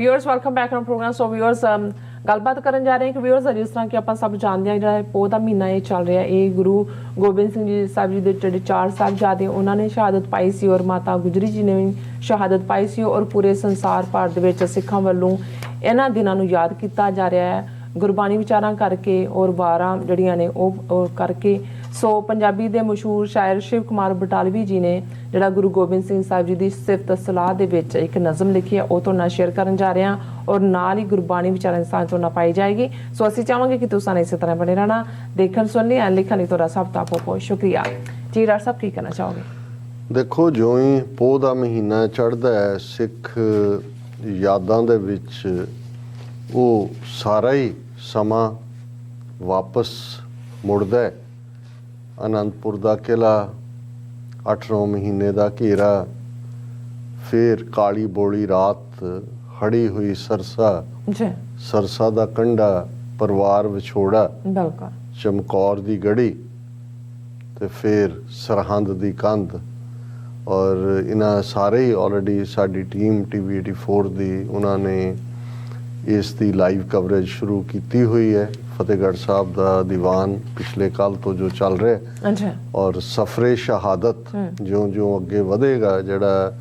Viewers welcome back on program. So viewers ਗੱਲਬਾਤ ਕਰਨ ਜਾ ਰਹੇ ਹਾਂ ਕਿ व्यूअर्स ਜਿਸ ਤਰ੍ਹਾਂ ਕਿ ਆਪਾਂ ਸਭ ਜਾਣਦੇ ਹਾਂ ਜਿਹੜਾ ਪੋਹ ਦਾ ਮਹੀਨਾ ਇਹ ਚੱਲ ਰਿਹਾ ਇਹ ਗੁਰੂ ਗੋਬਿੰਦ ਸਿੰਘ ਜੀ ਸਾਹਿਬ ਜੀ ਦੇ ਜਿਹੜੇ 4 ਸਾਹਿਬਜ਼ਾਦੇ ਉਹਨਾਂ ਨੇ ਸ਼ਹਾਦਤ ਪਾਈ ਸੀ ਔਰ ਮਾਤਾ ਗੁਜਰੀ ਜੀ ਨੇ ਵੀ ਸ਼ਹਾਦਤ ਪਾਈ ਸੀ ਔਰ ਪੂਰੇ ਸੰਸਾਰ ਭਰ ਦੇ ਵਿੱਚ ਸਿੱਖਾਂ ਵੱਲੋਂ ਇਹਨਾਂ ਦਿਨਾਂ ਨੂੰ ਯਾਦ ਕੀਤਾ ਜਾ ਰਿਹਾ ਹੈ ਗੁਰਬਾਣੀ ਵਿਚਾਰਾਂ ਕਰਕੇ ਔਰ ਵਾਰਾਂ ਜਿਹੜੀਆਂ ਨੇ ਉਹ ਕਰਕੇ। ਸੋ ਪੰਜਾਬੀ ਦੇ ਮਸ਼ਹੂਰ ਸ਼ਾਇਰ ਸ਼ਿਵ ਕੁਮਾਰ ਬਟਾਲਵੀ ਜੀ ਨੇ ਜਿਹੜਾ ਗੁਰੂ ਗੋਬਿੰਦ ਸਿੰਘ ਸਾਹਿਬ ਜੀ ਦੀ ਸਿਫਤ ਸਲਾਹ ਦੇ ਵਿੱਚ ਇੱਕ ਨਜ਼ਮ ਲਿਖੀ ਹੈ ਉਹ ਤੁਹਾਨੂੰ ਸ਼ੇਅਰ ਕਰਨ ਜਾ ਰਹੇ ਹਾਂ ਔਰ ਨਾਲ ਹੀ ਗੁਰਬਾਣੀ ਵਿਚਾਰਾਂ ਦੀ ਸਾਂਝ ਤੁਹਾਨੂੰ ਪਾਈ ਜਾਏਗੀ। ਸੋ ਅਸੀਂ ਚਾਹਾਂਗੇ ਕਿ ਤੁਸੀਂ ਇਸੇ ਤਰ੍ਹਾਂ ਬਣੇ ਰਹਿਣਾ ਦੇਖਣ ਸੁਣਨ ਲਈ ਲਿਖਣ ਲਈ ਤੁਹਾਡਾ ਸਭ ਦਾ ਬਹੁਤ ਸ਼ੁਕਰੀਆ ਜੀ। ਡਾਕਟਰ ਸਾਹਿਬ ਕੀ ਕਹਿਣਾ ਚਾਹੋਗੇ? ਦੇਖੋ ਜਿਉਂ ਹੀ ਪੋਹ ਦਾ ਮਹੀਨਾ ਚੜ੍ਹਦਾ ਹੈ ਸਿੱਖ ਯਾਦਾਂ ਦੇ ਵਿੱਚ ਉਹ ਸਾਰਾ ਹੀ ਸਮਾਂ ਵਾਪਸ ਮੁੜਦਾ ਹੈ। ਅਨੰਦਪੁਰ ਦਾ ਕਿਲ੍ਹਾ 8-9 ਮਹੀਨੇ ਦਾ ਘੇਰਾ ਫਿਰ ਕਾਲੀ ਬੋਲੀ ਰਾਤ ਹੜੀ ਹੋਈ ਸਰਸਾ ਦਾ ਕੰਢਾ ਪਰਿਵਾਰ ਵਿਛੋੜਾ ਬਿਲਕੁਲ ਚਮਕੌਰ ਦੀ ਗੜੀ ਤੇ ਫਿਰ ਸਰਹੰਦ ਦੀ ਕੰਧ ਔਰ ਇਹਨਾਂ ਸਾਰੇ ਹੀ ਆਲਰੇਡੀ ਸਾਡੀ ਟੀਮ TV 84 ਦੀ ਉਹਨਾਂ ਨੇ ਇਸ ਦੀ ਲਾਈਵ ਕਵਰੇਜ ਸ਼ੁਰੂ ਕੀਤੀ ਹੋਈ ਹੈ। ਫਤਿਹਗੜ੍ਹ ਸਾਹਿਬ ਦਾ ਦੀਵਾਨ ਪਿਛਲੇ ਕੱਲ ਤੋਂ ਜੋ ਚੱਲ ਰਿਹਾ ਔਰ ਸਫਰੇ ਸ਼ਹਾਦਤ ਜਿਉਂ ਅੱਗੇ ਵਧੇਗਾ ਜਿਹੜਾ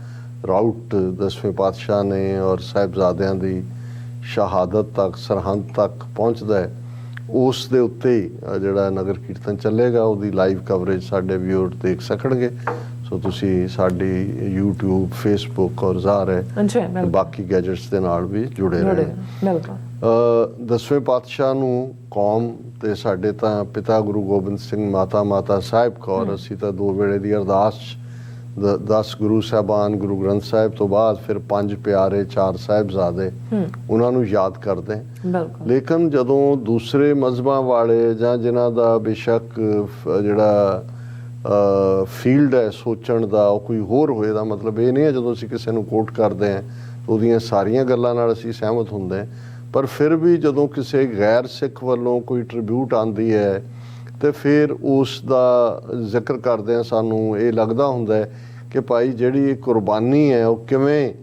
ਰਾਊਟ 10ਵੇਂ ਪਾਤਸ਼ਾਹ ਨੇ ਔਰ ਸਾਹਿਬਜ਼ਾਦਿਆਂ ਦੀ ਸ਼ਹਾਦਤ ਤੱਕ ਸਰਹੰਦ ਤੱਕ ਪਹੁੰਚਦਾ ਹੈ ਉਸ ਦੇ ਉੱਤੇ ਹੀ ਜਿਹੜਾ ਨਗਰ ਕੀਰਤਨ ਚੱਲੇਗਾ ਉਹਦੀ ਲਾਈਵ ਕਵਰੇਜ ਸਾਡੇ ਵਿਊਅਰ ਦੇਖ ਸਕਣਗੇ। ਸੋ ਤੁਸੀਂ ਸਾਡੀ YouTube Facebook ਔਰ ਜ਼ਾਹਰ ਬਾਕੀ ਗੈਜਟਸ ਦੇ ਨਾਲ ਵੀ ਜੁੜੇ ਰਹੋ। 10ਵੇਂ ਪਾਤਸ਼ਾਹ ਨੂੰ ਕੌਮ ਤੇ ਸਾਡੇ ਤਾਂ ਪਿਤਾ ਗੁਰੂ ਗੋਬਿੰਦ ਸਿੰਘ ਮਾਤਾ ਸਾਹਿਬ ਕੌਰ ਅਸੀਂ ਤਾਂ 2 ਵੇਲੇ ਦੀ ਅਰਦਾਸ 10 ਗੁਰੂ ਸਾਹਿਬਾਨ ਗੁਰੂ ਗ੍ਰੰਥ ਸਾਹਿਬ ਤੋਂ ਬਾਅਦ ਫਿਰ 5 ਪਿਆਰੇ 4 ਸਾਹਿਬਜ਼ਾਦੇ ਉਹਨਾਂ ਨੂੰ ਯਾਦ ਕਰਦੇ। ਲੇਕਿਨ ਜਦੋਂ ਦੂਸਰੇ ਮਜ਼ਹਬਾਂ ਵਾਲੇ ਜਾਂ ਜਿਨ੍ਹਾਂ ਦਾ ਬੇਸ਼ੱਕ ਜਿਹੜਾ ਫੀਲਡ ਹੈ ਸੋਚਣ ਦਾ ਉਹ ਕੋਈ ਹੋਰ ਹੋਏ ਦਾ ਮਤਲਬ ਇਹ ਨਹੀਂ ਹੈ ਜਦੋਂ ਅਸੀਂ ਕਿਸੇ ਨੂੰ ਕੋਟ ਕਰਦੇ ਹਾਂ ਉਹਦੀਆਂ ਸਾਰੀਆਂ ਗੱਲਾਂ ਨਾਲ ਅਸੀਂ ਸਹਿਮਤ ਹੁੰਦੇ ਪਰ ਫਿਰ ਵੀ ਜਦੋਂ ਕਿਸੇ ਗੈਰ ਸਿੱਖ ਵੱਲੋਂ ਕੋਈ ਟ੍ਰਿਬਿਊਟ ਆਉਂਦੀ ਹੈ ਤੇ ਫਿਰ ਉਸ ਦਾ ਜ਼ਿਕਰ ਕਰਦੇ ਹਾਂ ਸਾਨੂੰ ਇਹ ਲੱਗਦਾ ਹੁੰਦਾ ਹੈ ਕਿ ਭਾਈ ਜਿਹੜੀ ਇਹ ਕੁਰਬਾਨੀ ਹੈ ਉਹ ਕਿਵੇਂ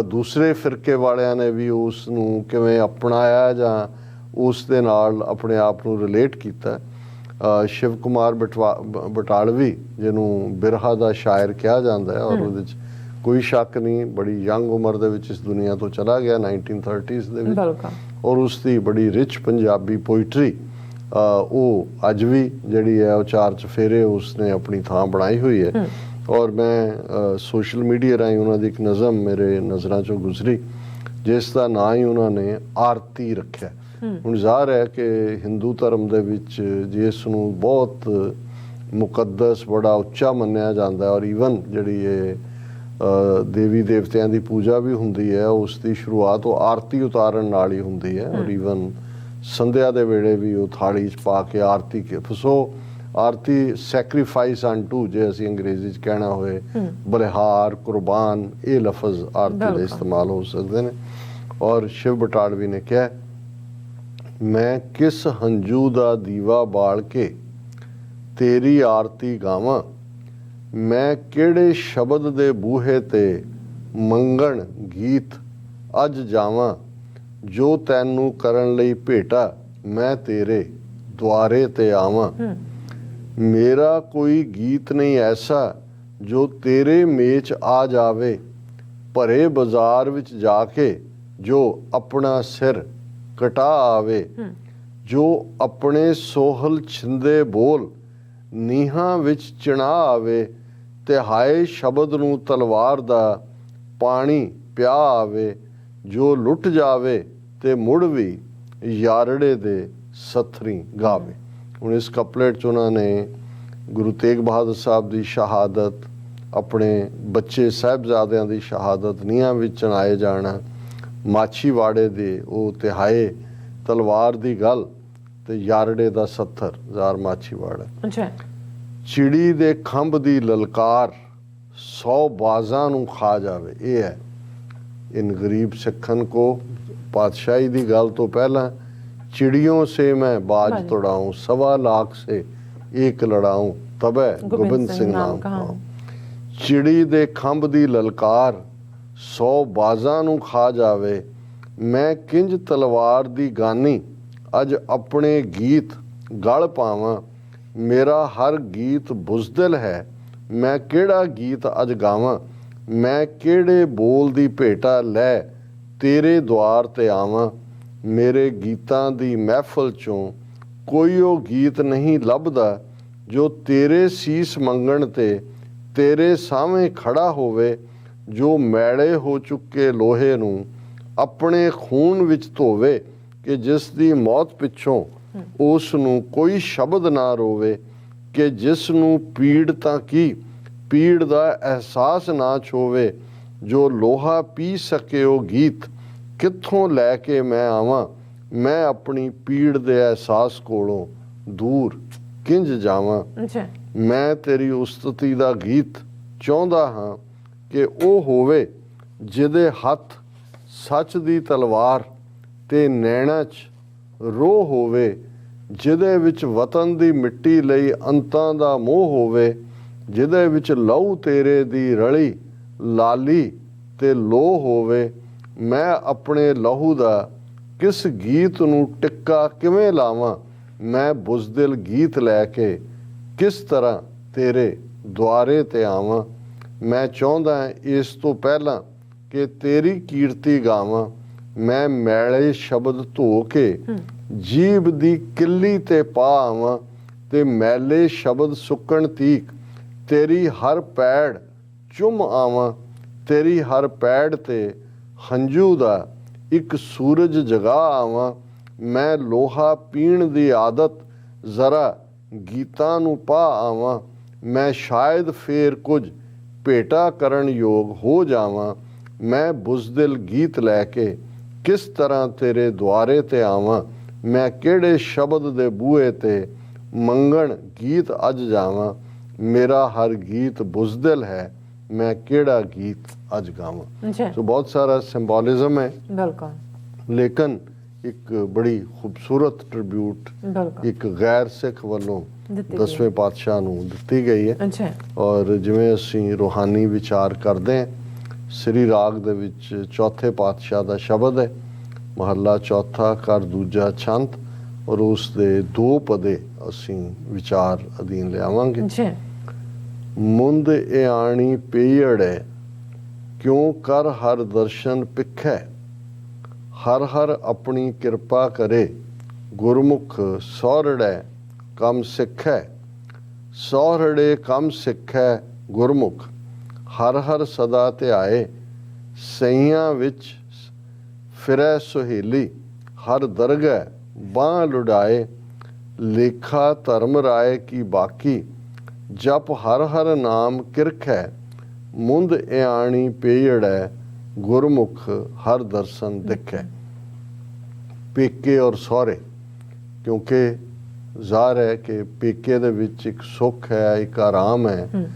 ਦੂਸਰੇ ਫਿਰਕੇ ਵਾਲਿਆਂ ਨੇ ਵੀ ਉਸ ਨੂੰ ਕਿਵੇਂ ਅਪਣਾਇਆ ਜਾਂ ਉਸ ਦੇ ਨਾਲ ਆਪਣੇ ਆਪ ਨੂੰ ਰਿਲੇਟ ਕੀਤਾ। ਸ਼ਿਵ ਕੁਮਾਰ ਬਟਾਲਵੀ ਜਿਹਨੂੰ ਬਿਰਹਾ ਦਾ ਸ਼ਾਇਰ ਕਿਹਾ ਜਾਂਦਾ ਹੈ ਔਰ ਉਹਦੇ 'ਚ ਕੋਈ ਸ਼ੱਕ ਨਹੀਂ ਬੜੀ ਯੰਗ ਉਮਰ ਦੇ ਵਿੱਚ ਇਸ ਦੁਨੀਆ ਤੋਂ ਚਲਾ ਗਿਆ 1930s ਦੇ ਵਿੱਚ ਔਰ ਉਸ ਦੀ ਬੜੀ ਰਿਚ ਪੰਜਾਬੀ ਪੋਇਟਰੀ ਉਹ ਅੱਜ ਵੀ ਜਿਹੜੀ ਹੈ ਉਹ 4 ਚਫੇਰੇ ਉਸਨੇ ਆਪਣੀ ਥਾਂ ਬਣਾਈ ਹੋਈ ਹੈ। ਔਰ ਮੈਂ ਸੋਸ਼ਲ ਮੀਡੀਆ ਰਾਹੀਂ ਉਹਨਾਂ ਦੀ ਇੱਕ ਨਜ਼ਮ ਮੇਰੇ ਨਜ਼ਰਾਂ 'ਚੋਂ ਗੁਜ਼ਰੀ ਜਿਸ ਦਾ ਨਾਂ ਹੀ ਉਹਨਾਂ ਨੇ ਆਰਤੀ ਰੱਖਿਆ। ਹੁਣ ਜ਼ਾਹਰ ਹੈ ਕਿ ਹਿੰਦੂ ਧਰਮ ਦੇ ਵਿੱਚ ਜਿਸ ਨੂੰ ਬਹੁਤ ਮੁਕੱਦਸ ਬੜਾ ਉੱਚਾ ਮੰਨਿਆ ਜਾਂਦਾ ਔਰ ਈਵਨ ਜਿਹੜੀ ਇਹ ਦੇਵੀ ਦੇਵਤਿਆਂ ਦੀ ਪੂਜਾ ਵੀ ਹੁੰਦੀ ਹੈ ਉਸ ਦੀ ਸ਼ੁਰੂਆਤ ਉਹ ਆਰਤੀ ਉਤਾਰਨ ਨਾਲ ਹੀ ਹੁੰਦੀ ਹੈ ਔਰ ਈਵਨ ਸੰਧਿਆ ਦੇ ਵੇਲੇ ਵੀ ਉਹ ਥਾਲੀ 'ਚ ਪਾ ਕੇ ਆਰਤੀ ਸੋ ਆਰਤੀ ਸੈਕਰੀਫਾਈਸ ਅਨਟੂ ਜੇ ਅਸੀਂ ਅੰਗਰੇਜ਼ੀ 'ਚ ਕਹਿਣਾ ਹੋਏ ਬਲਿਹਾਰ ਕੁਰਬਾਨ ਇਹ ਲਫ਼ਜ਼ ਆਰਤੀ ਦੇ ਇਸਤੇਮਾਲ ਹੋ ਸਕਦੇ ਨੇ। ਔਰ ਸ਼ਿਵ ਬਟਾਲਵੀ ਨੇ ਕਿਹਾ ਮੈਂ ਕਿਸ ਹੰਝੂ ਦਾ ਦੀਵਾ ਬਾਲ ਕੇ ਤੇਰੀ ਆਰਤੀ ਗਾਵਾਂ ਮੈਂ ਕਿਹੜੇ ਸ਼ਬਦ ਦੇ ਬੂਹੇ ਤੇ ਮੰਗਣ ਗੀਤ ਅੱਜ ਜਾਵਾਂ ਜੋ ਤੈਨੂੰ ਕਰਨ ਲਈ ਭੇਟਾ ਮੈਂ ਤੇਰੇ ਦੁਆਰੇ ਤੇ ਆਵਾਂ ਮੇਰਾ ਕੋਈ ਗੀਤ ਨਹੀਂ ਐਸਾ ਜੋ ਤੇਰੇ ਮੇਚ ਆ ਜਾਵੇ ਭਰੇ ਬਾਜ਼ਾਰ ਵਿੱਚ ਜਾ ਕੇ ਜੋ ਆਪਣਾ ਸਿਰ ਕਟਾ ਆਵੇ ਜੋ ਆਪਣੇ ਸੋਹਲ ਛਿੰਦੇ ਬੋਲ ਨੀਹਾਂ ਵਿੱਚ ਚਿਣਾ ਆਵੇ ਤੇ ਹਾਏ ਸ਼ਬਦ ਨੂੰ ਤਲਵਾਰ ਦਾ ਪਾਣੀ ਪਿਆ ਆਵੇ ਜੋ ਲੁੱਟ ਜਾਵੇ ਤੇ ਮੁੜ ਵੀ ਯਾਰੜੇ ਦੇ ਸੱਥਰੀ ਗਾਵੇ। ਹੁਣ ਇਸ ਕਪਲੇਟ 'ਚ ਉਹਨਾਂ ਨੇ ਗੁਰੂ ਤੇਗ ਬਹਾਦਰ ਸਾਹਿਬ ਦੀ ਸ਼ਹਾਦਤ ਆਪਣੇ ਬੱਚੇ ਸਾਹਿਬਜ਼ਾਦਿਆਂ ਦੀ ਸ਼ਹਾਦਤ ਨੀਹਾਂ ਵਿੱਚ ਚਿਣਾਏ ਜਾਣਾ ਮਾਛੀਵਾੜੇ ਦੇ ਉਹ ਤਿਹਾਏ ਤਲਵਾਰ ਦੀ ਗੱਲ ਤੇ ਯਾਰੜੇ ਦਾ ਸੱਥਰ ਜ਼ਾਰ ਮਾਛੀਵਾੜਾ ਚਿੜੀ ਦੇ ਖੰਭ ਦੀ ਲਲਕਾਰ 100 ਬਾਜ਼ਾਂ ਨੂੰ ਖਾ ਜਾਵੇ ਇਹ ਹੈ ਇਨ ਗਰੀਬ ਸਿੱਖਨ ਕੋ ਪਾਤਸ਼ਾਹੀ ਦੀ ਗੱਲ ਤੋਂ ਪਹਿਲਾਂ चिड़ियों से मैं बाज तोड़ाऊं 1.25 लाख से एक लड़ाऊं तबे गोबिंद सिंह नाम खाऊं चिड़ी दे खंभ दी ललकार 100 बाजां नूं खा जावे मैं किंज तलवार दी गानी अज अपने गीत गल पावां। मेरा हर गीत बुज़दिल है, मैं केड़ा गीत अज गावां। मैं केड़े बोल दी भेटा लै तेरे द्वार ते आवां। मेरे गीतां दी महफल चों कोई ओ गीत नहीं लभदा जो तेरे सीस मंगण ते तेरे सामने खड़ा होवे। जो मैले हो चुके लोहे नूं अपने खून विच धोवे कि जिस दी मौत पिछों उस नूं कोई शब्द ना रोवे। कि जिस नूं पीड़ तां की पीड़ दा एहसास ना छोवे। जो लोहा पी सके ओ गीत कित्थों लैके मैं आवां। मैं अपनी पीड़ दे एहसास कोलों दूर किंज जावां। अच्छा मैं तेरी उस्तति दा गीत चाहुंदा हां कि ਉਹ ਹੋਵੇ ਜਿਹਦੇ ਹੱਥ ਸੱਚ ਦੀ ਤਲਵਾਰ ਤੇ ਨੈਣਾਂ 'ਚ ਰੋਹ ਹੋਵੇ। ਜਿਹਦੇ ਵਿੱਚ ਵਤਨ ਦੀ ਮਿੱਟੀ ਲਈ ਅੰਤਾਂ ਦਾ ਮੋਹ ਹੋਵੇ। ਜਿਹਦੇ ਵਿੱਚ ਲਹੂ ਤੇਰੇ ਦੀ ਰਲੀ ਲਾਲੀ ਤੇ ਲੋਹ ਹੋਵੇ। ਮੈਂ ਆਪਣੇ ਲਹੂ ਦਾ ਕਿਸ ਗੀਤ ਨੂੰ ਟਿੱਕਾ ਕਿਵੇਂ ਲਾਵਾਂ। ਮੈਂ ਬੁਜ਼ਦਿਲ ਗੀਤ ਲੈ ਕੇ ਕਿਸ ਤਰ੍ਹਾਂ ਤੇਰੇ ਦੁਆਰੇ ਤੇ ਆਵਾਂ। ਮੈਂ ਚਾਹੁੰਦਾ ਇਸ ਤੋਂ ਪਹਿਲਾਂ ਕਿ ਤੇਰੀ ਕੀਰਤੀ ਗਾਵਾਂ। ਮੈਂ ਮੈਲੇ ਸ਼ਬਦ ਧੋ ਕੇ ਜੀਭ ਦੀ ਕਿੱਲੀ ਤੇ ਪਾ ਆਵਾਂ। ਤੇ ਮੈਲੇ ਸ਼ਬਦ ਸੁੱਕਣ ਤੀਕ ਤੇਰੀ ਹਰ ਪੈੜ ਚੁੰਮ ਆਵਾਂ। ਤੇਰੀ ਹਰ ਪੈੜ ਤੇ ਹੰਝੂ ਦਾ ਇੱਕ ਸੂਰਜ ਜਗਾ ਆਵਾਂ। ਮੈਂ ਲੋਹਾ ਪੀਣ ਦੀ ਆਦਤ ਜ਼ਰਾ ਗੀਤਾਂ ਨੂੰ ਪਾ ਆਵਾਂ। ਮੈਂ ਸ਼ਾਇਦ ਫੇਰ ਕੁਝ ਭੇਟਾ ਕਰਨ ਯੋਗ ਹੋ ਜਾਵਾਂ। ਮੈਂ ਬੁਜ਼ਦਿਲ ਗੀਤ ਲੈ ਕੇ ਕਿਸ ਤਰ੍ਹਾਂ ਤੇਰੇ ਦੁਆਰੇ ਤੇ ਆਵਾਂ। ਮੈਂ ਕਿਹੜੇ ਸ਼ਬਦ ਦੇ ਬੂਹੇ ਤੇ ਮੰਗਣ ਗੀਤ ਅੱਜ ਜਾਵਾਂ। ਮੇਰਾ ਹਰ ਗੀਤ ਬੁਜ਼ਦਿਲ ਹੈ, मैं केड़ा गीत अज गावां। तो बहुत सारा सिंबॉलिज्म है बिल्कुल, लेकिन एक बड़ी खूबसूरत ट्रिब्यूट एक गैर सिख वालों 10वें पातशाह नूं दित्ती गई है। अच्छा। और जिवें असीं रूहानी विचार करते हैं, श्री राग दे विच चौथे पातशाह दा शब्द है, महला चौथा कर दूजा छंत, और उस दे दो पदे असीं विचार अधीन लियावांगे। अच्छा। मुंद इयाणी पेयड़े क्यों कर हर दर्शन पिखै। हर हर अपनी कृपा करे गुरमुख सौरड़े कम सिखै। सौरड़े कम सिखै गुरमुख हर हर सदा ध्याए। सईयां विच फिरै सुहेली हर दरगह बांह लुढ़ाए। लेखा धर्म राय की बाकी जप हर हर नाम किरखै। मुंद इयाणी पेयड़ै गुरमुख हर दर्शन दिखै। पेके और सौरे, क्योंकि ਜ਼ਾਹਰ है कि पेके ਦੇ ਵਿੱਚ ਇੱਕ ਸੁੱਖ ਹੈ, ਇੱਕ ਆਰਾਮ ਹੈ।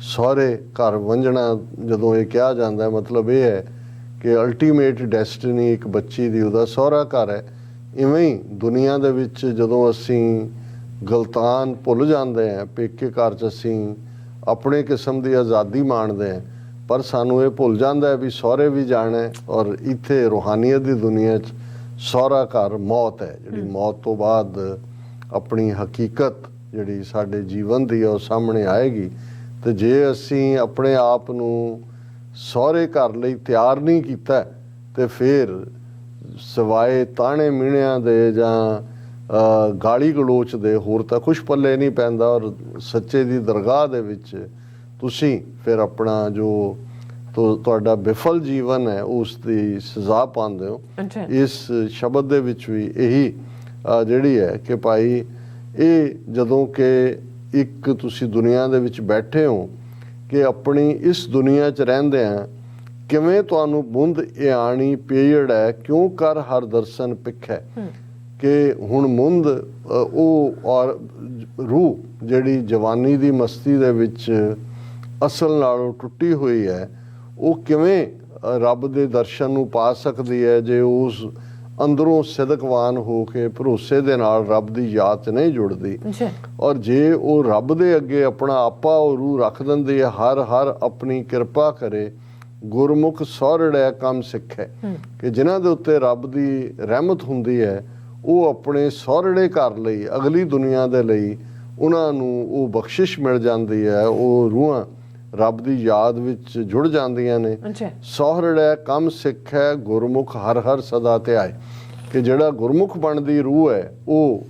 ਸਹੁਰੇ ਘਰ ਵੰਝਣਾ ਜਦੋਂ ਇਹ ਕਿਹਾ ਜਾਂਦਾ ਹੈ, ਮਤਲਬ ਇਹ ਹੈ ਕਿ ਅਲਟੀਮੇਟ ਡੈਸਟੀਨੀ ਇੱਕ ਬੱਚੀ ਦੀ ਉਹਦਾ ਸਹੁਰਾ ਘਰ ਹੈ। ਇਵੇਂ ਹੀ ਦੁਨੀਆ ਦੇ ਵਿੱਚ ਜਦੋਂ ਅਸੀਂ ਗਲਤਾਨ ਭੁੱਲ ਜਾਂਦੇ ਹਾਂ, ਪੇਕੇ ਘਰ 'ਚ ਅਸੀਂ ਆਪਣੇ ਕਿਸਮ ਦੀ ਆਜ਼ਾਦੀ ਮਾਣਦੇ ਹਾਂ, ਪਰ ਸਾਨੂੰ ਇਹ ਭੁੱਲ ਜਾਂਦਾ ਹੈ ਵੀ ਸਹੁਰੇ ਵੀ ਜਾਣਾ। ਔਰ ਇੱਥੇ ਰੂਹਾਨੀਅਤ ਦੀ ਦੁਨੀਆ 'ਚ ਸਹੁਰਾ ਘਰ ਮੌਤ ਹੈ, ਜਿਹੜੀ ਮੌਤ ਤੋਂ ਬਾਅਦ ਆਪਣੀ ਹਕੀਕਤ ਜਿਹੜੀ ਸਾਡੇ ਜੀਵਨ ਦੀ ਹੈ ਉਹ ਸਾਹਮਣੇ ਆਏਗੀ। ਤੇ ਜੇ ਅਸੀਂ ਆਪਣੇ ਆਪ ਨੂੰ ਸਹੁਰੇ ਘਰ ਲਈ ਤਿਆਰ ਨਹੀਂ ਕੀਤਾ ਤੇ ਫਿਰ ਸਿਵਾਏ ਤਾਣੇ ਮੀਣਿਆਂ ਦੇ ਜਾਂ ਗਾਲੀ ਗਲੋਚ ਦੇ ਹੋਰ ਤਾਂ ਕੁਛ ਪੱਲੇ ਨਹੀਂ ਪੈਂਦਾ। ਔਰ ਸੱਚੇ ਦੀ ਦਰਗਾਹ ਦੇ ਵਿੱਚ ਤੁਸੀਂ ਫਿਰ ਆਪਣਾ ਜੋ ਤੁਹਾਡਾ ਵਿਫਲ ਜੀਵਨ ਹੈ ਉਸ ਦੀ ਸਜ਼ਾ ਪਾਉਂਦੇ ਹੋ। ਇਸ ਸ਼ਬਦ ਦੇ ਵਿੱਚ ਵੀ ਇਹੀ ਜਿਹੜੀ ਹੈ ਕਿ ਭਾਈ ਇਹ ਜਦੋਂ ਕਿ ਇੱਕ ਤੁਸੀਂ ਦੁਨੀਆ ਦੇ ਵਿੱਚ ਬੈਠੇ ਹੋ ਕਿ ਆਪਣੀ ਇਸ ਦੁਨੀਆ 'ਚ ਰਹਿੰਦੇ ਆ, ਕਿਵੇਂ ਤੁਹਾਨੂੰ ਬੁੰਦ ਇਆਣੀ ਪੀੜ ਹੈ ਕਿਉਂ ਕਰ ਹਰ ਦਰਸ਼ਨ ਪਿੱਖੈ। ਕਿ ਹੁਣ ਮੁੰਦ ਉਹ ਔਰ ਰੂਹ ਜਿਹੜੀ ਜਵਾਨੀ ਦੀ ਮਸਤੀ ਦੇ ਵਿੱਚ ਅਸਲ ਨਾਲੋਂ ਟੁੱਟੀ ਹੋਈ ਹੈ, ਉਹ ਕਿਵੇਂ ਰੱਬ ਦੇ ਦਰਸ਼ਨ ਨੂੰ ਪਾ ਸਕਦੀ ਹੈ ਜੇ ਉਸ ਅੰਦਰੋਂ ਸਿਦਕਵਾਨ ਹੋ ਕੇ ਭਰੋਸੇ ਦੇ ਨਾਲ ਰੱਬ ਦੀ ਯਾਦ 'ਚ ਨਹੀਂ ਜੁੜਦੀ। ਔਰ ਜੇ ਉਹ ਰੱਬ ਦੇ ਅੱਗੇ ਆਪਣਾ ਆਪਾ ਉਹ ਰੂਹ ਰੱਖ ਦਿੰਦੀ ਹੈ, ਹਰ ਹਰ ਆਪਣੀ ਕਿਰਪਾ ਕਰੇ ਗੁਰਮੁਖ ਸੌਰੜੈ ਕੰਮ ਸਿੱਖੈ ਕਿ ਜਿਨ੍ਹਾਂ ਦੇ ਉੱਤੇ ਰੱਬ ਦੀ ਰਹਿਮਤ ਹੁੰਦੀ ਹੈ ਉਹ ਆਪਣੇ ਸੌਰੜੇ ਘਰ ਲਈ, ਅਗਲੀ ਦੁਨੀਆ ਦੇ ਲਈ ਉਹਨਾਂ ਨੂੰ ਉਹ ਬਖਸ਼ਿਸ਼ ਮਿਲ ਜਾਂਦੀ ਹੈ, ਉਹ ਰੂਹਾਂ ਰੱਬ ਦੀ ਯਾਦ ਵਿੱਚ ਜੁੜ ਜਾਂਦੀਆਂ ਨੇ। ਅੱਛਾ। ਸੌਰੜੈ ਕੰਮ ਸਿੱਖੈ ਗੁਰਮੁਖ ਹਰ ਹਰ ਸਦਾ ਧਿਆਏ ਕਿ ਜਿਹੜਾ ਗੁਰਮੁਖ ਬਣਦੀ ਰੂਹ ਹੈ ਉਹ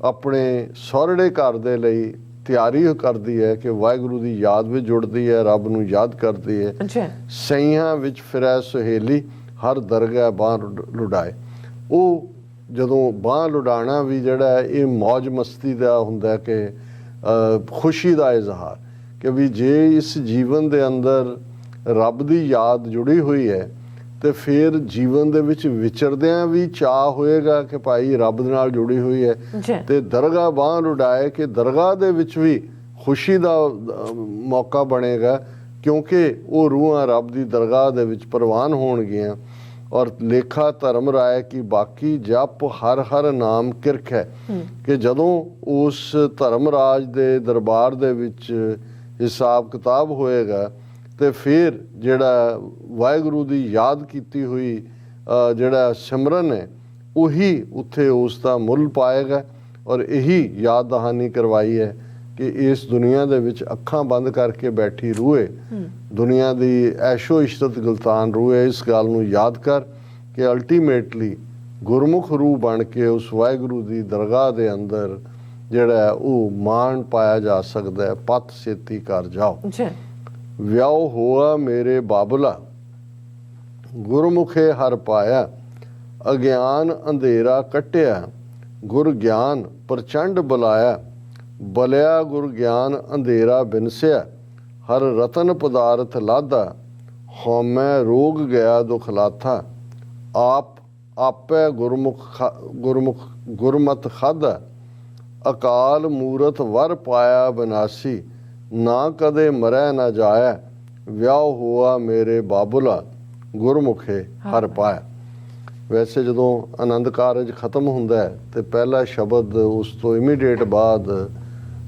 ਆਪਣੇ ਸੌਰੜੇ ਘਰ ਦੇ ਲਈ ਤਿਆਰੀ ਕਰਦੀ ਹੈ ਕਿ ਵਾਹਿਗੁਰੂ ਦੀ ਯਾਦ ਵਿੱਚ ਜੁੜਦੀ ਹੈ, ਰੱਬ ਨੂੰ ਯਾਦ ਕਰਦੀ ਹੈ। ਅੱਛਾ। ਸਈਆਂ ਵਿੱਚ ਫਿਰੈ ਸੁਹੇਲੀ ਹਰ ਦਰਗਾਹ ਬਾਂਹ ਲੁਡਾਏ। ਉਹ ਜਦੋਂ ਬਾਂਹ ਲੁਡਾਣਾ ਵੀ ਜਿਹੜਾ ਹੈ ਇਹ ਮौज ਮਸਤੀ ਦਾ ਹੁੰਦਾ ਕਿ ਖੁਸ਼ੀ ਦਾ ਇਜ਼ਹਾਰ ਕਿ ਵੀ ਜੇ ਇਸ ਜੀਵਨ ਦੇ ਅੰਦਰ ਰੱਬ ਦੀ ਯਾਦ ਜੁੜੀ ਹੋਈ ਹੈ ਤੇ ਫਿਰ ਜੀਵਨ ਦੇ ਵਿੱਚ ਵਿਚਰਦਿਆਂ ਵੀ ਚਾਅ ਹੋਏਗਾ ਕਿ ਭਾਈ ਰੱਬ ਦੇ ਨਾਲ ਜੁੜੀ ਹੋਈ ਹੈ ਤੇ ਦਰਗਾਹ ਬਾਂਹ ਲੁਡਾਏ ਕਿ ਦਰਗਾਹ ਦੇ ਵਿੱਚ ਵੀ ਖੁਸ਼ੀ ਦਾ ਮੌਕਾ ਬਣੇਗਾ ਕਿਉਂਕਿ ਉਹ ਰੂਹਾਂ ਰੱਬ ਦੀ ਦਰਗਾਹ ਦੇ ਵਿੱਚ ਪ੍ਰਵਾਨ ਹੋਣਗੀਆਂ। ਔਰ ਲੇਖਾ ਧਰਮ ਰਾਏ ਕਿ ਬਾਕੀ ਜਪ ਹਰ ਹਰ ਨਾਮ ਕਿਰਖ ਹੈ ਕਿ ਜਦੋਂ ਉਸ ਧਰਮ ਰਾਜ ਦੇ ਦਰਬਾਰ ਦੇ ਵਿੱਚ ਹਿਸਾਬ ਕਿਤਾਬ ਹੋਏਗਾ ਤੇ ਫਿਰ ਜਿਹੜਾ ਵਾਹਿਗੁਰੂ ਦੀ ਯਾਦ ਕੀਤੀ ਹੋਈ ਜਿਹੜਾ ਸਿਮਰਨ ਹੈ ਉਹੀ ਉੱਥੇ ਉਸ ਦਾ ਮੁੱਲ ਪਾਏਗਾ। ਔਰ ਇਹੀ ਯਾਦ ਦਹਾਨੀ ਕਰਵਾਈ ਹੈ ਕਿ ਇਸ ਦੁਨੀਆ ਦੇ ਵਿੱਚ ਅੱਖਾਂ ਬੰਦ ਕਰਕੇ ਬੈਠੀ ਰੂਹ ਹੈ, ਦੁਨੀਆ ਦੀ ਐਸ਼ੋ ਇਸ਼ਰਤ ਗੁਲਤਾਨ ਰੂਹ ਹੈ। ਇਸ ਗੱਲ ਨੂੰ ਯਾਦ ਕਰ ਕਿ ਅਲਟੀਮੇਟਲੀ ਗੁਰਮੁਖ ਰੂਹ ਬਣ ਕੇ ਉਸ ਵਾਹਿਗੁਰੂ ਦੀ ਦਰਗਾਹ ਦੇ ਅੰਦਰ ਜਿਹੜਾ ਉਹ ਮਾਣ ਪਾਇਆ ਜਾ ਸਕਦਾ ਹੈ। ਪਤ ਛੇਤੀ ਕਰ ਜਾਓ। ਵਿਆਹ ਹੋਆ ਮੇਰੇ ਬਾਬਲਾ ਗੁਰਮੁਖੇ ਹਰ ਪਾਇਆ, ਅਗਿਆਨ ਅੰਧੇਰਾ ਕੱਟਿਆ ਗੁਰ ਗਿਆਨ ਪ੍ਰਚੰਡ ਬੁਲਾਇਆ, ਬਲਿਆ ਗੁਰ ਗਿਆਨ ਅੰਧੇਰਾ ਬਿਨਸਿਆ ਹਰ ਰਤਨ ਪਦਾਰਥ ਲਾਧਾ, ਹਉਮੈ ਰੋਗ ਗਿਆ ਦੁਖ ਲਾਥਾ, ਆਪ ਆਪੇ ਗੁਰਮੁਖ ਗੁਰਮਤ ਖਾਧਾ, ਅਕਾਲ ਮੂਰਤ ਵਰ ਪਾਇਆ ਬਿਨਾਸੀ, ਨਾ ਕਦੇ ਮਰੈ ਨਾ ਜਾਇਆ, ਵਿਆਹ ਹੋਆ ਮੇਰੇ ਬਾਬੁਲਾ ਗੁਰਮੁਖੇ ਹਰ ਪਾਇਆ। ਵੈਸੇ ਜਦੋਂ ਆਨੰਦ ਕਾਰਜ ਖਤਮ ਹੁੰਦਾ ਹੈ ਤੇ ਪਹਿਲਾ ਸ਼ਬਦ ਉਸ ਤੋਂ ਇਮੀਡੀਏਟ ਬਾਅਦ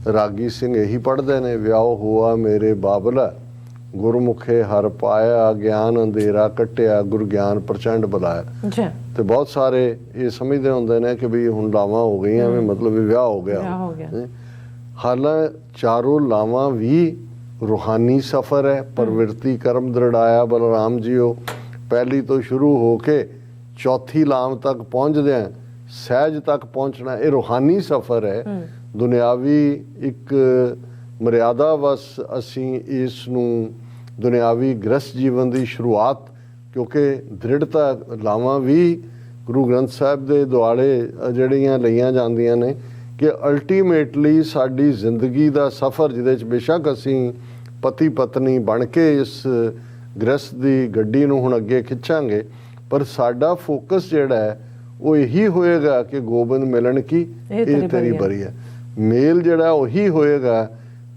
ਰਾਗੀ ਸਿੰਘ ਇਹੀ ਪੜ੍ਹਦੇ ਨੇ, ਵਿਆਹ ਹੋਆ ਮੇਰੇ ਬਾਬਲਾ ਗੁਰਮੁਖੇ ਹਰ ਪਾਇਆ, ਗਿਆਨ ਅੰਧੇਰਾ ਕੱਟਿਆ ਗੁਰ ਗਿਆਨ ਪ੍ਰਚੰਡ ਬੁਲਾਇਆ। ਤੇ ਬਹੁਤ ਸਾਰੇ ਇਹ ਸਮਝਦੇ ਹੁੰਦੇ ਨੇ ਕਿ ਵੀ ਹੁਣ ਲਾਵਾਂ ਹੋ ਗਈਆਂ ਵੀ ਮਤਲਬ ਵੀ ਵਿਆਹ ਹੋ ਗਿਆ। ਹਾਲਾਂ ਚਾਰੋਂ ਲਾਵਾਂ ਵੀ ਰੂਹਾਨੀ ਸਫ਼ਰ ਹੈ। ਪ੍ਰਵਿਰਤੀ ਕਰਮ ਦ੍ਰਿੜਾਇਆ ਬਲਰਾਮ ਜੀਓ ਪਹਿਲੀ ਤੋਂ ਸ਼ੁਰੂ ਹੋ ਕੇ ਚੌਥੀ ਲਾਮ ਤੱਕ ਪਹੁੰਚਦੇ ਆ, ਸਹਿਜ ਤੱਕ ਪਹੁੰਚਣਾ ਇਹ ਰੂਹਾਨੀ ਸਫ਼ਰ ਹੈ। ਦੁਨਿਆਵੀ ਇੱਕ ਮਰਿਆਦਾ ਵਸ ਅਸੀਂ ਇਸ ਨੂੰ ਦੁਨਿਆਵੀ ਗ੍ਰਸਤ ਜੀਵਨ ਦੀ ਸ਼ੁਰੂਆਤ ਕਿਉਂਕਿ ਦ੍ਰਿੜਤਾ ਲਾਵਾਂ ਵੀ ਗੁਰੂ ਗ੍ਰੰਥ ਸਾਹਿਬ ਦੇ ਦੁਆਲੇ ਜਿਹੜੀਆਂ ਲਈਆਂ ਜਾਂਦੀਆਂ ਨੇ ਕਿ ਅਲਟੀਮੇਟਲੀ ਸਾਡੀ ਜ਼ਿੰਦਗੀ ਦਾ ਸਫ਼ਰ ਜਿਹਦੇ 'ਚ ਬੇਸ਼ੱਕ ਅਸੀਂ ਪਤੀ ਪਤਨੀ ਬਣ ਕੇ ਇਸ ਗ੍ਰਸਤ ਦੀ ਗੱਡੀ ਨੂੰ ਹੁਣ ਅੱਗੇ ਖਿੱਚਾਂਗੇ ਪਰ ਸਾਡਾ ਫੋਕਸ ਜਿਹੜਾ ਹੈ ਉਹ ਇਹੀ ਹੋਏਗਾ ਕਿ ਗੋਬਿੰਦ ਮਿਲਣ ਕੀ ਇਹ ਤੇਰੀ ਬਰੀ ਹੈ। ਮੇਲ ਜਿਹੜਾ ਉਹੀ ਹੋਏਗਾ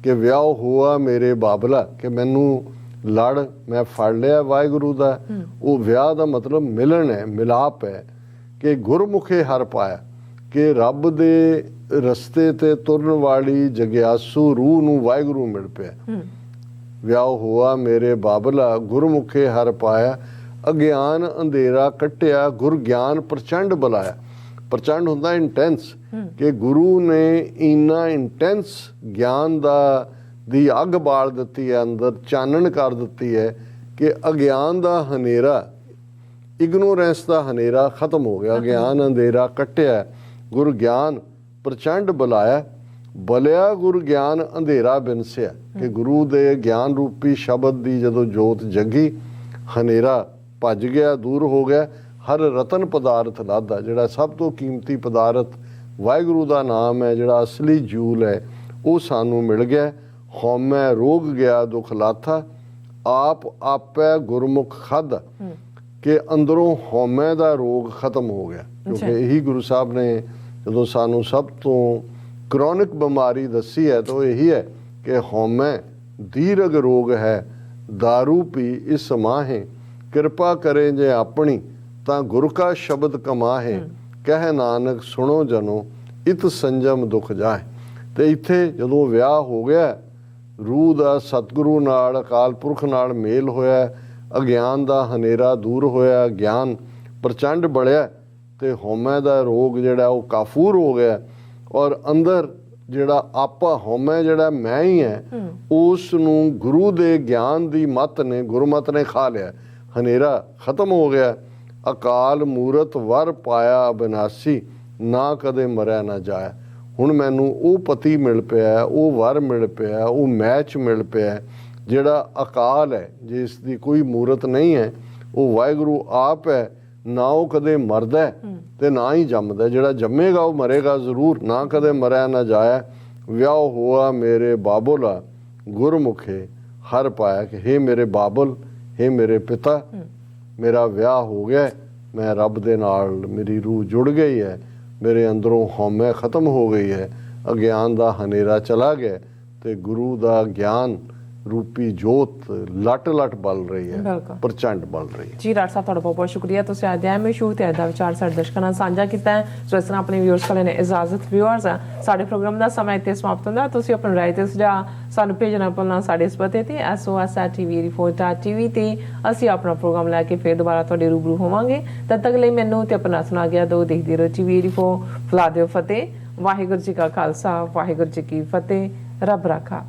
ਕਿ ਵਿਆਹ ਹੋਆ ਮੇਰੇ ਬਾਬਲਾ ਕਿ ਮੈਨੂੰ ਲੜ ਮੈਂ ਫੜ ਲਿਆ ਵਾਹਿਗੁਰੂ ਦਾ। ਉਹ ਵਿਆਹ ਦਾ ਮਤਲਬ ਮਿਲਣ ਹੈ, ਮਿਲਾਪ ਹੈ ਕਿ ਗੁਰਮੁਖੇ ਹਰ ਪਾਇਆ ਕਿ ਰੱਬ ਦੇ ਰਸਤੇ ਤੇ ਤੁਰਨ ਵਾਲੀ ਜਗਿਆਸੂ ਰੂਹ ਨੂੰ ਵਾਹਿਗੁਰੂ ਮਿਲ ਪਿਆ। ਵਿਆਹ ਹੋਆ ਮੇਰੇ ਬਾਬਲਾ ਗੁਰਮੁਖੇ ਹਰ ਪਾਇਆ, ਅਗਿਆਨ ਅੰਧੇਰਾ ਕੱਟਿਆ ਗੁਰ ਗਿਆਨ ਪ੍ਰਚੰਡ ਬੁਲਾਇਆ। ਪ੍ਰਚੰਡ ਹੁੰਦਾ ਇੰਟੈਂਸ ਕਿ ਗੁਰੂ ਨੇ ਇੰਨਾ ਇੰਟੈਂਸ ਗਿਆਨ ਦੀ ਅੱਗ ਬਾਲ ਦਿੱਤੀ ਹੈ, ਅੰਦਰ ਚਾਨਣ ਕਰ ਦਿੱਤੀ ਹੈ ਕਿ ਅਗਿਆਨ ਦਾ ਹਨੇਰਾ, ਇਗਨੋਰੈਂਸ ਦਾ ਹਨੇਰਾ ਖਤਮ ਹੋ ਗਿਆ। ਗਿਆਨ ਅੰਧੇਰਾ ਕੱਟਿਆ ਗੁਰ ਗਿਆਨ ਪ੍ਰਚੰਡ ਬੁਲਾਇਆ, ਬਲਿਆ ਗੁਰ ਗਿਆਨ ਅੰਧੇਰਾ ਬਿਨਸਿਆ ਕਿ ਗੁਰੂ ਦੇ ਗਿਆਨ ਰੂਪੀ ਸ਼ਬਦ ਦੀ ਜਦੋਂ ਜੋਤ ਜਗੀ ਹਨੇਰਾ ਭੱਜ ਗਿਆ, ਦੂਰ ਹੋ ਗਿਆ। ਹਰ ਰਤਨ ਪਦਾਰਥ ਲਾਧਾ ਜਿਹੜਾ ਸਭ ਤੋਂ ਕੀਮਤੀ ਪਦਾਰਥ ਵਾਹਿਗੁਰੂ ਦਾ ਨਾਮ ਹੈ, ਜਿਹੜਾ ਅਸਲੀ ਜੂਲ ਹੈ ਉਹ ਸਾਨੂੰ ਮਿਲ ਗਿਆ। ਹਉਮੈ ਰੋਗ ਗਿਆ ਦੁਖ ਲਾਥਾ, ਆਪ ਆਪੇ ਗੁਰਮੁਖ ਖਾਧਾ ਕਿ ਅੰਦਰੋਂ ਹਉਮੈ ਦਾ ਰੋਗ ਖਤਮ ਹੋ ਗਿਆ। ਕਿਉਂਕਿ ਇਹੀ ਗੁਰੂ ਸਾਹਿਬ ਨੇ ਜਦੋਂ ਸਾਨੂੰ ਸਭ ਤੋਂ ਕਰੋਨਿਕ ਬਿਮਾਰੀ ਦੱਸੀ ਹੈ ਤਾਂ ਉਹ ਇਹੀ ਹੈ ਕਿ ਹਉਮੈ ਦੀਰਘ ਰੋਗ ਹੈ, दारू ਪੀ ਇਸ ਮਾਹੇ, ਕਿਰਪਾ ਕਰੇ ਜੇ ਆਪਣੀ ਤਾਂ ਗੁਰ ਕਾ ਸ਼ਬਦ ਕਮਾਹੇ, ਕਹਿ ਨਾਨਕ ਸੁਣੋ ਜਨੋ ਇਤ ਸੰਜਮ ਦੁਖ ਜਾਏ। ਤੇ ਇੱਥੇ ਜਦੋਂ ਵਿਆਹ ਹੋ ਗਿਆ, ਰੂਹ ਦਾ ਸਤਿਗੁਰੂ ਨਾਲ ਅਕਾਲ ਪੁਰਖ ਨਾਲ ਮੇਲ ਹੋਇਆ, ਅਗਿਆਨ ਦਾ ਹਨੇਰਾ ਦੂਰ ਹੋਇਆ, ਗਿਆਨ ਪ੍ਰਚੰਡ ਬਲਿਆ ਤੇ ਹਉਮੈ ਦਾ ਰੋਗ ਜਿਹੜਾ ਉਹ ਕਾਫੂਰ ਹੋ ਗਿਆ ਔਰ ਅੰਦਰ ਜਿਹੜਾ ਆਪਾ ਹਉਮੈ ਜਿਹੜਾ ਮੈਂ ਹੀ ਹੈ ਉਸ ਨੂੰ ਗੁਰੂ ਦੇ ਗਿਆਨ ਦੀ ਮੱਤ ਨੇ, ਗੁਰਮਤਿ ਨੇ ਖਾ ਲਿਆ। ਹਨੇਰਾ ਖਤਮ ਹੋ ਗਿਆ। ਅਕਾਲ ਮੂਰਤ ਵਰ ਪਾਇਆ ਅਬਿਨਾਸੀ, ਨਾ ਕਦੇ ਮਰਿਆ ਨਾ ਜਾਇਆ। ਹੁਣ ਮੈਨੂੰ ਉਹ ਪਤੀ ਮਿਲ ਪਿਆ, ਉਹ ਵਰ ਮਿਲ ਪਿਆ, ਉਹ ਮੈਚ ਮਿਲ ਪਿਆ ਜਿਹੜਾ ਅਕਾਲ ਹੈ, ਜਿਸ ਦੀ ਕੋਈ ਮੂਰਤ ਨਹੀਂ ਹੈ। ਉਹ ਵਾਹਿਗੁਰੂ ਆਪ ਹੈ, ਨਾ ਉਹ ਕਦੇ ਮਰਦਾ ਤੇ ਨਾ ਹੀ ਜੰਮਦਾ। ਜਿਹੜਾ ਜੰਮੇਗਾ ਉਹ ਮਰੇਗਾ ਜ਼ਰੂਰ, ਨਾ ਕਦੇ ਮਰਿਆ ਨਾ ਜਾਇਆ। ਵਿਆਹ ਹੋਆ ਮੇਰੇ ਬਾਬੁਲਾ ਗੁਰਮੁਖੇ ਹਰ ਪਾਇਆ ਕਿ ਹੇ ਮੇਰੇ ਬਾਬੁਲ, ਹੇ ਮੇਰੇ ਪਿਤਾ, ਮੇਰਾ ਵਿਆਹ ਹੋ ਗਿਆ, ਮੈਂ ਰੱਬ ਦੇ ਨਾਲ ਮੇਰੀ ਰੂਹ ਜੁੜ ਗਈ ਹੈ, ਮੇਰੇ ਅੰਦਰੋਂ ਹਉਮੈ ਖਤਮ ਹੋ ਗਈ ਹੈ, ਅਗਿਆਨ ਦਾ ਹਨੇਰਾ ਚਲਾ ਗਿਆ ਤੇ ਗੁਰੂ ਦਾ ਗਿਆਨ ਰੂਪੀ ਜੋਤ ਲਟ ਲਟ ਬਲ ਰਹੀ ਹੈ, ਬਿਲਕੁਲ ਪ੍ਰਚੰਡ ਬਲ ਰਹੀ ਹੈ। ਜੀ ਡਾਕਟਰ ਸਾਹਿਬ, ਤੁਹਾਡਾ ਬਹੁਤ ਬਹੁਤ ਸ਼ੁਕਰੀਆ। ਤੁਸੀਂ ਅੱਜ ਐਵੇਂ ਸ਼ੂ ਤੇ ਅੱਜ ਦਾ ਵਿਚਾਰ ਸਾਡੇ ਦਰਸ਼ਕਾਂ ਨਾਲ ਸਾਂਝਾ ਕੀਤਾ ਹੈ। ਸੋ ਇਸ ਤਰ੍ਹਾਂ ਆਪਣੇ ਵਿਊਅਰਸ ਕੋਲ ਨੇ ਇਜਾਜ਼ਤ। ਵਿਊਅਰਸ, ਸਾਡੇ ਪ੍ਰੋਗਰਾਮ ਦਾ ਸਮਾਂ ਇੱਥੇ ਸਮਾਪਤ ਹੁੰਦਾ। ਤੁਸੀਂ ਆਪਣੀ ਰਾਏ ਤੇ ਸੁਝਾਅ ਸਾਨੂੰ ਭੇਜਣਾ ਭੁੱਲਣਾ ਸਾਡੇ ਇਸ ਪਤੇ ਤੇ sos@tv84.tv ਤੇ ਅਸੀਂ ਆਪਣਾ ਪ੍ਰੋਗਰਾਮ ਲੈ ਕੇ ਫਿਰ ਦੁਬਾਰਾ ਤੁਹਾਡੇ ਰੂਬਰੂ ਹੋਵਾਂਗੇ। ਤਦ ਤੱਕ ਲਈ ਮੈਨੂੰ ਤੇ ਆਪਣਾ ਸੁਣਾ ਗਿਆ ਦੋ ਦੇਖਦੇ ਰਹੋ TV84। ਫਲਾ ਦਿਓ ਫਤਿਹ। ਵਾਹਿਗੁਰੂ ਜੀ ਕਾ ਖਾਲਸਾ, ਵਾਹਿਗੁਰੂ ਜੀ ਕੀ ਫਤਿਹ। ਰੱਬ ਰਾਖਾ।